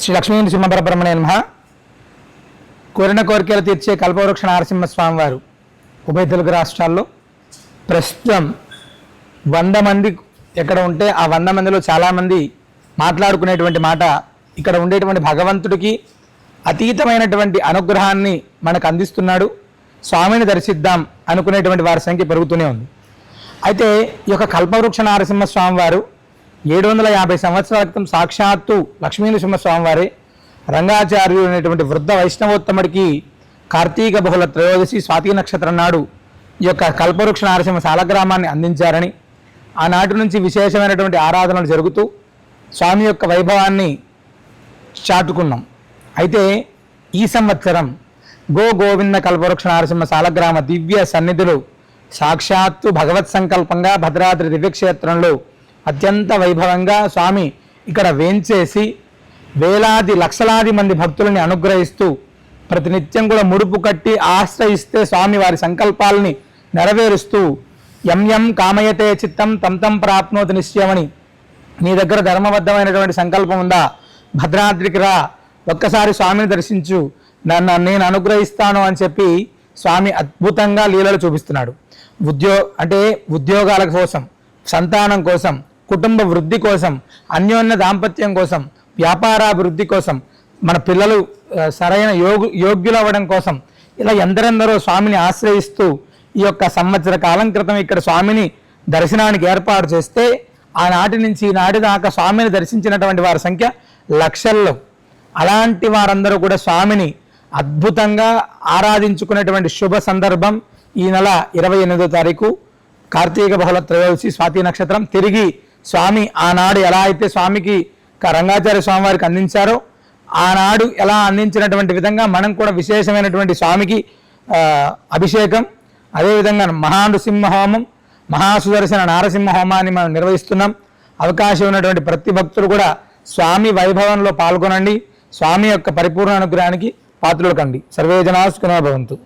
శ్రీ లక్ష్మీ సింహపరబ్రహ్మణే నమః. కోరిన కోరికలు తీర్చే కల్పవృక్ష నరసింహస్వామి వారు ఉభయ తెలుగు రాష్ట్రాల్లో ప్రస్తుతం 100 మంది ఎక్కడ ఉంటే ఆ 100 మందిలో చాలామంది మాట్లాడుకునేటువంటి మాట, ఇక్కడ ఉండేటువంటి భగవంతుడికి అతీతమైనటువంటి అనుగ్రహాన్ని మనకు అందిస్తున్నాడు, స్వామిని దర్శిద్దాం అనుకునేటువంటి వారి సంఖ్య పెరుగుతూనే ఉంది. అయితే ఈ యొక్క కల్పవృక్ష నరసింహస్వామి వారు 750 సంవత్సరాల క్రితం సాక్షాత్తు లక్ష్మీనరసింహస్వామి వారి రంగాచార్యుడు అనేటువంటి వృద్ధ వైష్ణవోత్తముడికి కార్తీక బహుళ త్రయోదశి స్వాతి నక్షత్రం నాడు ఈ యొక్క కల్పవృక్ష నరసింహ సాలగ్రామాన్ని అందించారని, ఆనాటి నుంచి విశేషమైనటువంటి ఆరాధనలు జరుగుతూ స్వామి యొక్క వైభవాన్ని చాటుకున్నాం. అయితే ఈ సంవత్సరం గోవింద కల్పవృక్ష నరసింహ సాలగ్రామ దివ్య సన్నిధులు సాక్షాత్తు భగవత్ సంకల్పంగా భద్రాద్రి దివ్యక్షేత్రంలో అత్యంత వైభవంగా స్వామి ఇక్కడ వేంచేసి వేలాది లక్షలాది మంది భక్తులని అనుగ్రహిస్తూ ప్రతినిత్యం కూడా ముడుపు కట్టి ఆశ్రయిస్తే స్వామి వారి సంకల్పాలని నెరవేరుస్తూ యం కామయతే చిత్తం తం ప్రాప్నోతి నిశ్చయమని, నీ దగ్గర ధర్మబద్ధమైనటువంటి సంకల్పం ఉందా, భద్రాద్రికి రా, ఒక్కసారి స్వామిని దర్శించు, నేను అనుగ్రహిస్తాను అని చెప్పి స్వామి అద్భుతంగా లీలలు చూపిస్తున్నాడు. ఉద్యోగాల కోసం, సంతానం కోసం, కుటుంబ వృద్ధి కోసం, అన్యోన్య దాంపత్యం కోసం, వ్యాపారాభివృద్ధి కోసం, మన పిల్లలు సరైన యోగ్యులు అవ్వడం కోసం, ఇలా ఎందరెందరో స్వామిని ఆశ్రయిస్తూ ఈ యొక్క సంవత్సర కాలం క్రితం ఇక్కడ స్వామిని దర్శనానికి ఏర్పాటు చేస్తే ఆనాటి నుంచి ఈనాటి దాకా స్వామిని దర్శించినటువంటి వారి సంఖ్య లక్షల్లో. అలాంటి వారందరూ కూడా స్వామిని అద్భుతంగా ఆరాధించుకునేటువంటి శుభ సందర్భం ఈ నెల 28వ తారీఖు కార్తీక బహుళ త్రయోదశి స్వాతి నక్షత్రం. తిరిగి స్వామి ఆనాడు ఎలా అయితే స్వామికి రంగాచార్య స్వామి వారికి అందించారో ఆనాడు ఎలా అందించినటువంటి విధంగా మనం కూడా విశేషమైనటువంటి స్వామికి అభిషేకం, అదేవిధంగా మహానృసింహ హోమం, మహాసుదర్శన నారసింహ హోమాన్ని మనం నిర్వహిస్తున్నాం. అవకాశం ఉన్నటువంటి ప్రతి భక్తులు కూడా స్వామి వైభవంలో పాల్గొనండి, స్వామి యొక్క పరిపూర్ణ అనుగ్రహానికి పాత్రలు కండి. సర్వే జనా సుఖినో భవంతు.